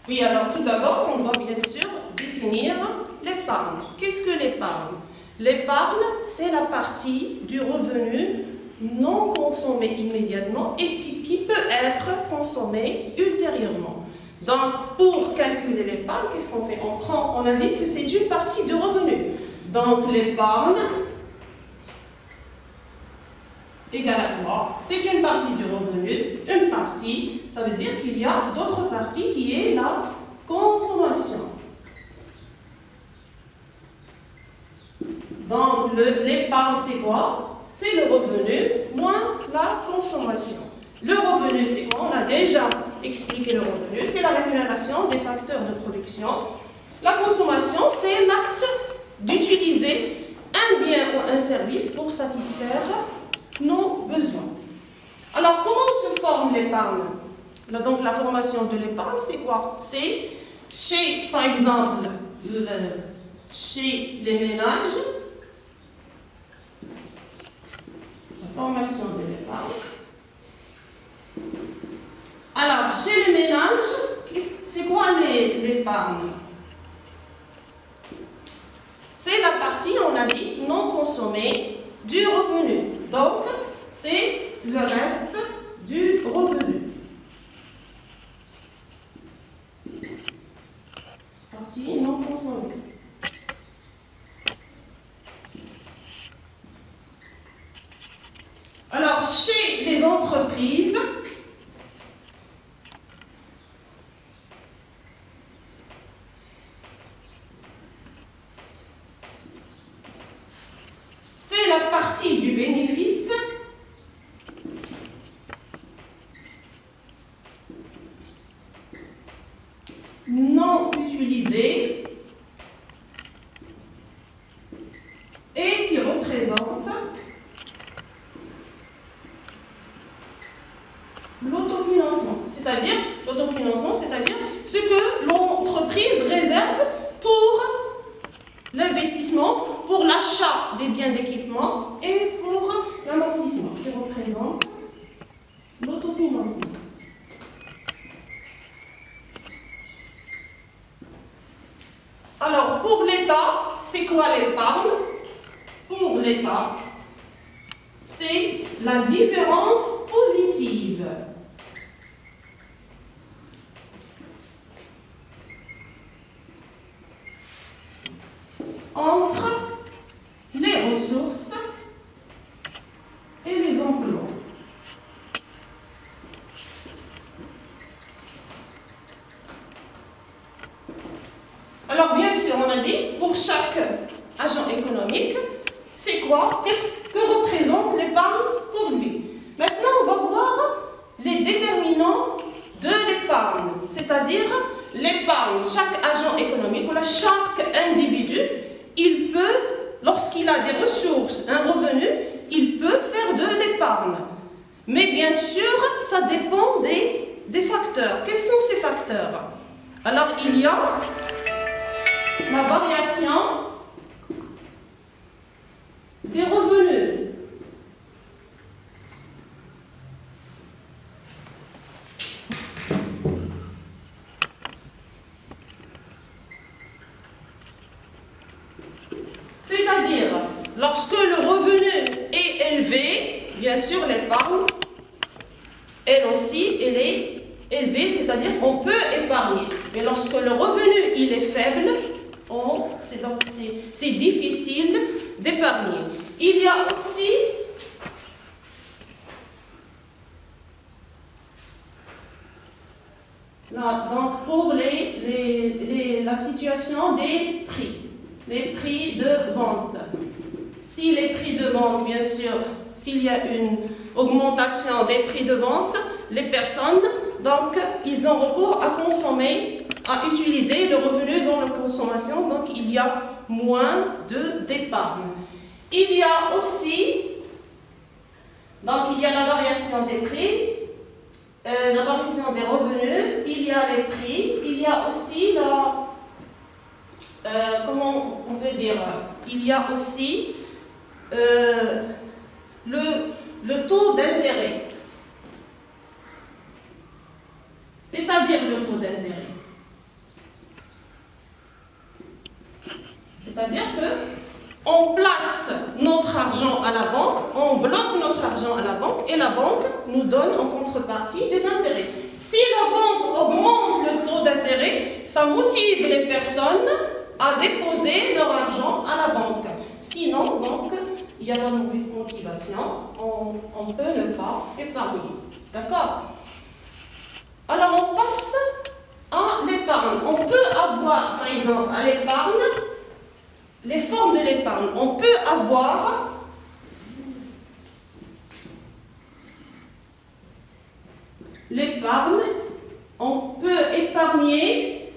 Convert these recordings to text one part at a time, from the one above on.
Oui, alors tout d'abord, on doit bien sûr définir l'épargne. Qu'est-ce que l'épargne? L'épargne, c'est la partie du revenu non consommé immédiatement et qui peut être consommé ultérieurement. Donc, pour calculer l'épargne, qu'est-ce qu'on fait? On a dit que c'est une partie du revenu. Donc, l'épargne égale à quoi? C'est une partie du revenu. Une partie, ça veut dire qu'il y a d'autre partie qui est la consommation. Donc, l'épargne, c'est quoi? C'est le revenu moins la consommation. Le revenu, c'est quoi? On a déjà expliqué le revenu. C'est la rémunération des facteurs de production. La consommation, c'est l'acte d'utiliser un bien ou un service pour satisfaire nos besoins. Alors, comment se forme l'épargne? Donc, la formation de l'épargne, c'est quoi? C'est chez, par exemple, chez les ménages, la formation de l'épargne. Alors, chez les ménages, c'est quoi l'épargne? C'est la partie, on a dit, non consommée du revenu. Donc, c'est le reste du revenu. Partie non consommée. Alors, chez les entreprises, c'est la partie du bénéfice non utilisée et qui représente l'autofinancement. C'est-à-dire ce que l'entreprise réserve pour l'investissement, pour l'achat des biens d'équipement et pour l'amortissement, qui représente l'autofinancement. Alors, pour l'État, c'est quoi l'épargne? Pour l'État, c'est la différence positive entre les ressources et les emplois. Alors, bien sûr, on a dit, pour chaque agent économique, c'est quoi? Qu'est-ce que représente l'épargne pour lui? Maintenant, on va voir les déterminants de l'épargne, c'est-à-dire l'épargne. Chaque agent économique, ou chaque individu, il peut, lorsqu'il a des ressources, un revenu, il peut faire de l'épargne. Mais bien sûr, ça dépend des facteurs. Quels sont ces facteurs? Alors, il y a la variation des revenus. C'est-à-dire, lorsque le revenu est élevé, bien sûr, l'épargne, elle aussi, elle est élevée, c'est-à-dire on peut épargner. Mais lorsque le revenu il est faible, c'est difficile d'épargner. Il y a aussi là, donc pour la situation des prix, les prix de vente. Si les prix de vente, bien sûr, s'il y a une augmentation des prix de vente, les personnes, donc, ils ont recours à consommer, à utiliser le revenu dans la consommation, donc il y a moins d'épargne. Il y a aussi, donc il y a la variation des prix, la variation des revenus, il y a les prix, il y a aussi comment on peut dire, il y a aussi le taux d'intérêt. C'est-à-dire le taux d'intérêt. C'est-à-dire que on place notre argent à la banque, on bloque notre argent à la banque et la banque nous donne en contrepartie des intérêts. Si la banque augmente le taux d'intérêt, ça motive les personnes à déposer leur argent à la banque. Sinon, donc, il y a une motivation, on peut ne pas épargner. D'accord? Alors, on passe à l'épargne. On peut avoir, par exemple, à l'épargne, les formes de l'épargne. On peut avoir l'épargne, on peut épargner,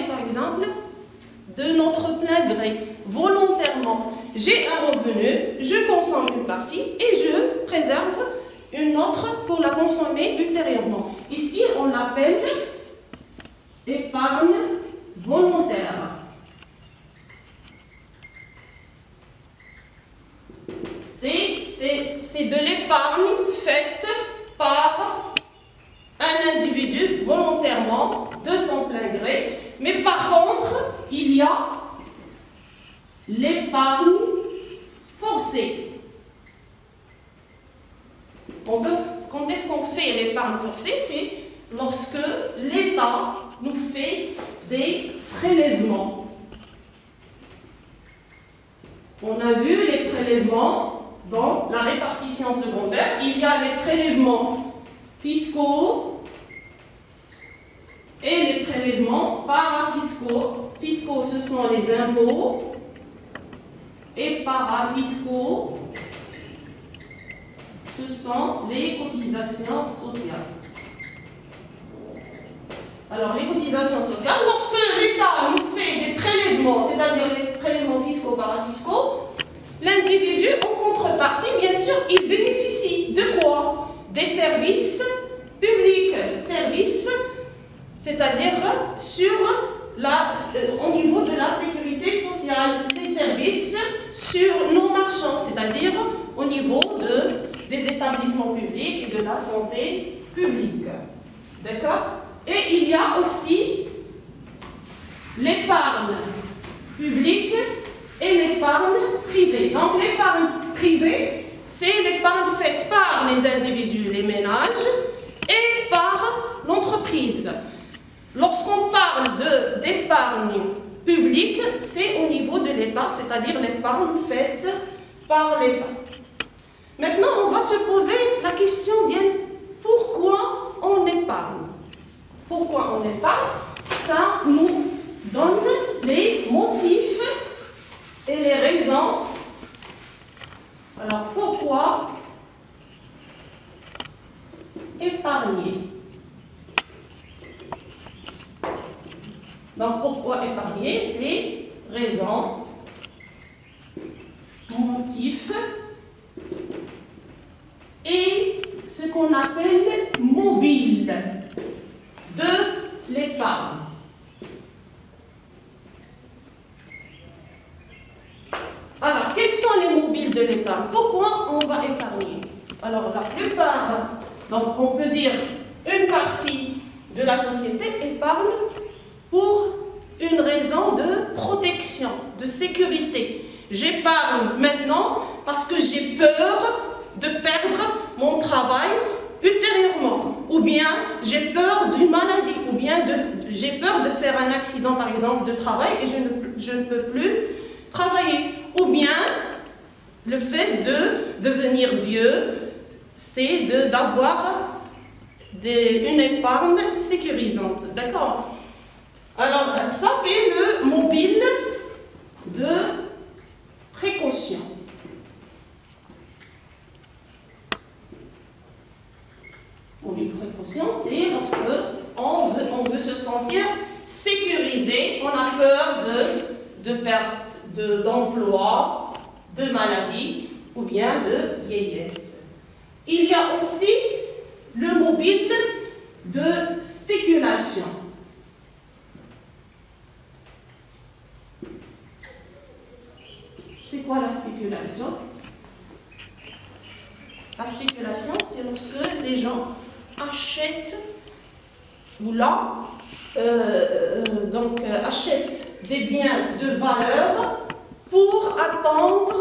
par exemple, de notre plein gré, volontairement. J'ai un revenu, je consomme une partie et je préserve une autre pour la consommer ultérieurement. Ici, on l'appelle épargne volontaire. C'est de l'épargne faite par un individu volontairement, de son plein gré. Mais par contre, il y a l'épargne forcée. Quand est-ce qu'on fait l'épargne forcée? C'est lorsque l'État nous fait des prélèvements. On a vu les prélèvements dans la répartition secondaire. Il y a les prélèvements fiscaux et les prélèvements parafiscaux. Fiscaux, ce sont les impôts, et parafiscaux, ce sont les cotisations sociales. Alors, les cotisations sociales, lorsque l'État nous fait des prélèvements, c'est-à-dire les prélèvements fiscaux, parafiscaux, l'individu, en contrepartie, bien sûr, il bénéficie de quoi? Des services publics, services, c'est-à-dire au niveau de la sécurité sociale, des services sur nos marchands, c'est-à-dire au niveau des établissements publics et de la santé publique. D'accord? Et il y a aussi l'épargne publique et l'épargne privée. Donc l'épargne privée, c'est l'épargne faite par les individus, les ménages, et par l'entreprise. Lorsqu'on parle d'épargne publique, c'est au niveau de l'État, c'est-à-dire l'épargne faite par l'État. Maintenant, on va se poser la question, Diane, pourquoi on épargne? Pourquoi on épargne? Ça nous donne les motifs et les raisons. Alors, pourquoi épargner? Donc, pourquoi épargner? C'est raison, motif et ce qu'on appelle mobile de l'épargne. Alors, quels sont les mobiles de l'épargne? Pourquoi on va épargner? Alors, la plupart, donc on peut dire une partie de la société épargne pour une raison de protection, de sécurité. J'épargne maintenant parce que j'ai peur de perdre mon travail ultérieurement, ou bien j'ai peur d'une maladie, ou bien j'ai peur de faire un accident par exemple de travail et je ne peux plus travailler, ou bien le fait de devenir vieux, c'est d'avoir une épargne sécurisante, d'accord? Alors ça c'est le mobile de précaution. Mobile de précaution, c'est lorsque on veut se sentir sécurisé, on a peur de perte d'emploi, de maladie ou bien de vieillesse. Il y a aussi le mobile de spéculation. C'est quoi la spéculation? La spéculation, c'est lorsque les gens achètent ou achètent des biens de valeur pour attendre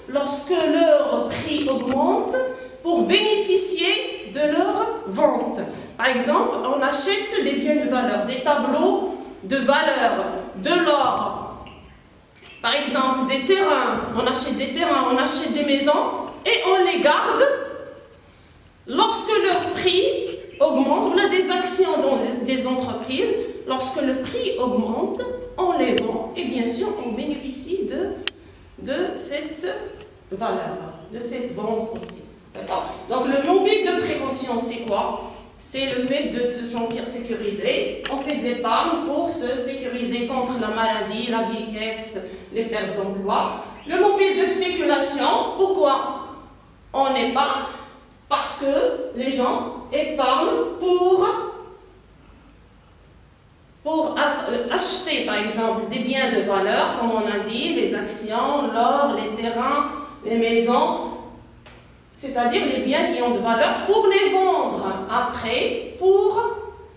lorsque leur prix augmente pour bénéficier de leur vente. Par exemple, on achète des biens de valeur, des tableaux de valeur, de l'or. Par exemple, des terrains, on achète des terrains, on achète des maisons et on les garde. Lorsque leur prix augmente, on a des actions dans des entreprises, lorsque le prix augmente, on les vend et bien sûr on bénéficie de cette valeur, de cette vente aussi. Donc le mobile de précaution, c'est quoi? C'est le fait de se sentir sécurisé. On fait de l'épargne pour se sécuriser contre la maladie, la vieillesse, les pertes d'emploi. Le mobile de spéculation, pourquoi on épargne? Parce que les gens épargnent pour acheter, par exemple, des biens de valeur, comme on a dit, les actions, l'or, les terrains, les maisons, c'est-à-dire les biens qui ont de valeur, pour les vendre après, pour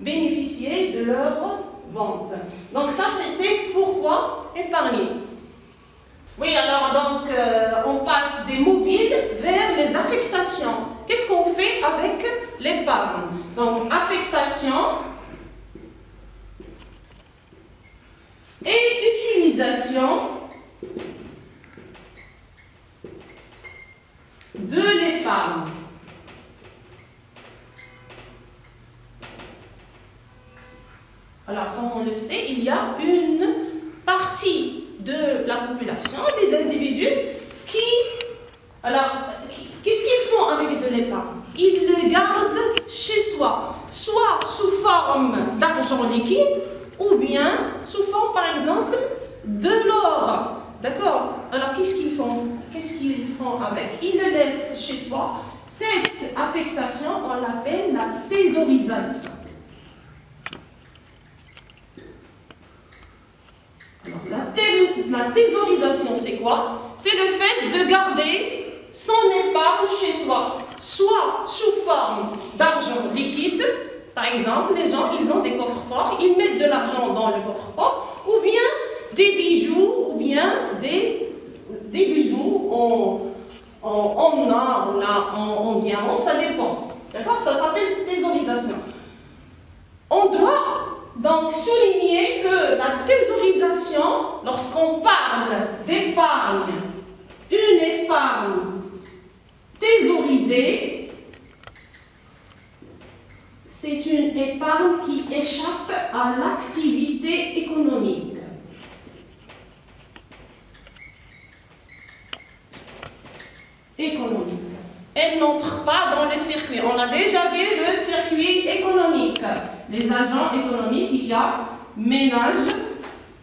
bénéficier de leur vente. Donc ça, c'était pourquoi épargner. Oui, alors donc, on passe des mobiles vers les affectations. Qu'est-ce qu'on fait avec l'épargne? Donc, affectation et utilisation de l'épargne. Alors, comme on le sait, il y a une partie de la population, des individus qui... Alors, qu'est-ce qu'ils font avec de l'épargne? Ils le gardent chez soi, soit sous forme d'argent liquide, ou bien sous forme, par exemple, de l'or. D'accord? Alors, qu'est-ce qu'ils font? Qu'est-ce qu'ils font avec? Ils le laissent chez soi. Cette affectation, on l'appelle la thésaurisation. Alors, la thésaurisation, c'est quoi? C'est le fait de garder son épargne chez soi, soit sous forme d'argent liquide. Par exemple, les gens, ils ont des coffres forts, ils mettent de l'argent dans le coffre-fort, ou bien des bijoux, ou bien des bijoux en or, en diamant, ça dépend. D'accord? Ça s'appelle thésaurisation. On doit donc souligner que la thésaurisation, lorsqu'on parle d'épargne, une épargne thésaurisée, c'est une épargne qui échappe à l'activité économique. Elle n'entre pas dans le circuit. On a déjà vu le circuit économique. Les agents économiques, il y a ménage.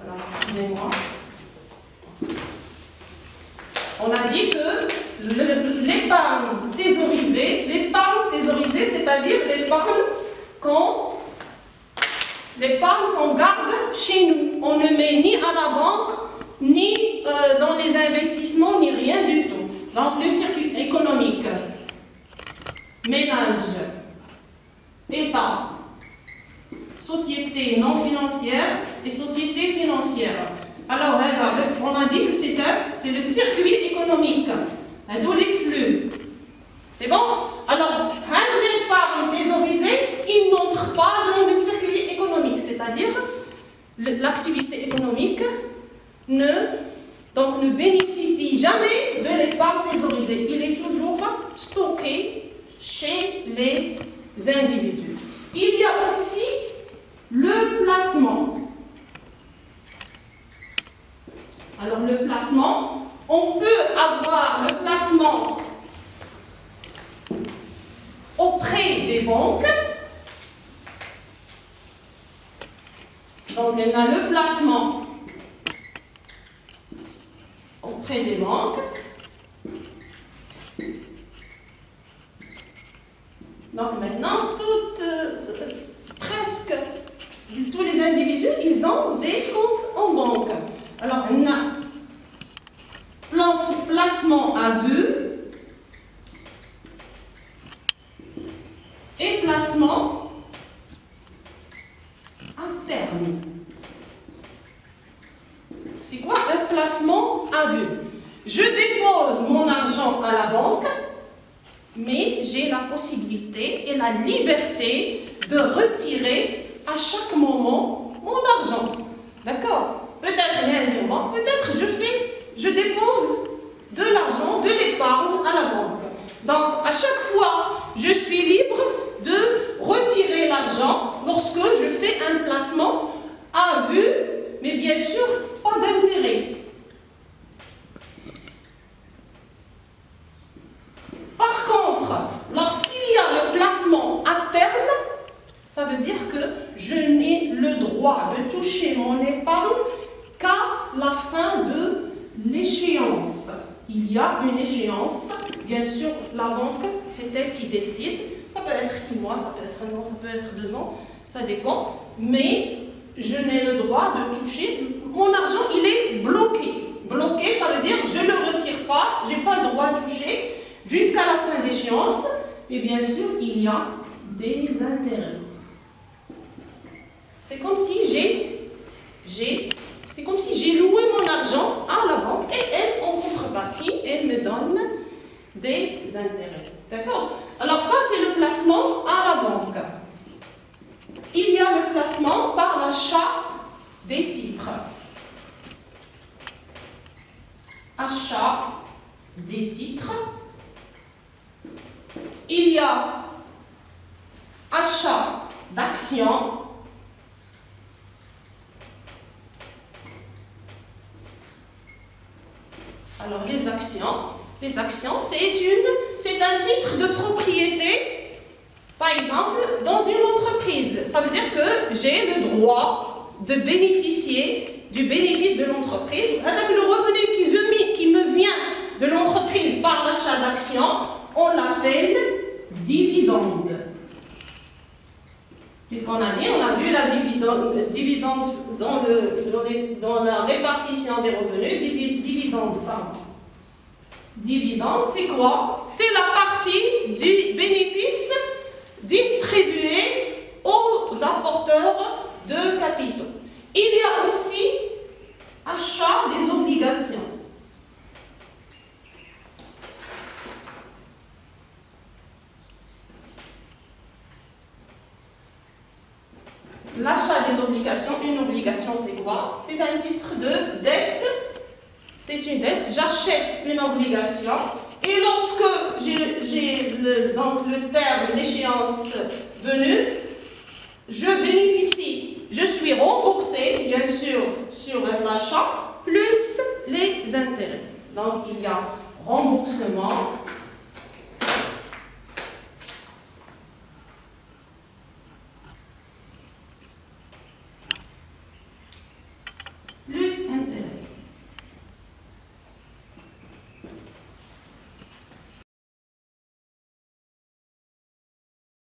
Alors, excusez-moi. On a dit que l'épargne thésaurisée, c'est-à-dire l'épargne qu'on garde chez nous. On ne met ni à la banque, ni dans les investissements, ni rien du tout. Donc, le circuit économique, ménage, État, société non financière et société financière. Alors, on a dit que c'est le circuit économique, d'où les flux. C'est bon? Alors, l'épargne thésaurisée, il n'entre pas dans le circuit économique, c'est-à-dire l'activité économique ne bénéficie jamais de l'épargne thésaurisée. Il est toujours stocké chez les individus. Il y a aussi le placement. Alors, le placement, on peut avoir le placement auprès des banques. Donc, on a le placement auprès des banques. Donc maintenant, presque tous les individus, ils ont des comptes en banque. Alors, on a placement à vue et placement à terme. c'est quoi un placement à vue? Je dépose mon argent à la banque, mais j'ai la possibilité et la liberté de retirer à chaque moment mon argent. D'accord? Peut-être j'ai un virement, peut-être je dépose de l'argent, de l'épargne à la banque. Donc, à chaque fois, je suis libre de retirer l'argent lorsque je fais un placement à vue, mais bien sûr, pas d'intérêt. Par contre, lorsqu'il y a le placement à terme, ça veut dire que je n'ai le droit de toucher mon épargne qu'à la fin de l'échéance. Il y a une échéance, bien sûr, la banque, c'est elle qui décide. Ça peut être 6 mois, ça peut être 1 an, ça peut être 2 ans, ça dépend. Mais je n'ai le droit de toucher. Mon argent, il est bloqué. Bloqué, ça veut dire je ne le retire pas, je n'ai pas le droit de toucher jusqu'à la fin d'échéance. Mais bien sûr, il y a des intérêts. C'est comme si j'ai loué mon argent à la banque et elle, en contrepartie, elle me donne des intérêts. D'accord? Alors ça, c'est le placement à la banque. Il y a le placement par l'achat des titres. Achat des titres. Il y a achat d'actions. Alors, les actions, c'est un titre de propriété, par exemple, dans une entreprise. Ça veut dire que j'ai le droit de bénéficier du bénéfice de l'entreprise. Le revenu qui me vient de l'entreprise par l'achat d'actions, on l'appelle dividende. Puisqu'on a vu la dividende dans la répartition des revenus, dividende, c'est quoi? C'est la partie du bénéfice distribué aux apporteurs de capitaux. Il y a aussi achat des obligations. L'achat des obligations, une obligation c'est quoi? C'est un titre de dette, c'est une dette, j'achète une obligation et lorsque j'ai le terme, l'échéance venue, je bénéficie, je suis remboursé bien sûr sur l'achat plus les intérêts. Donc il y a remboursement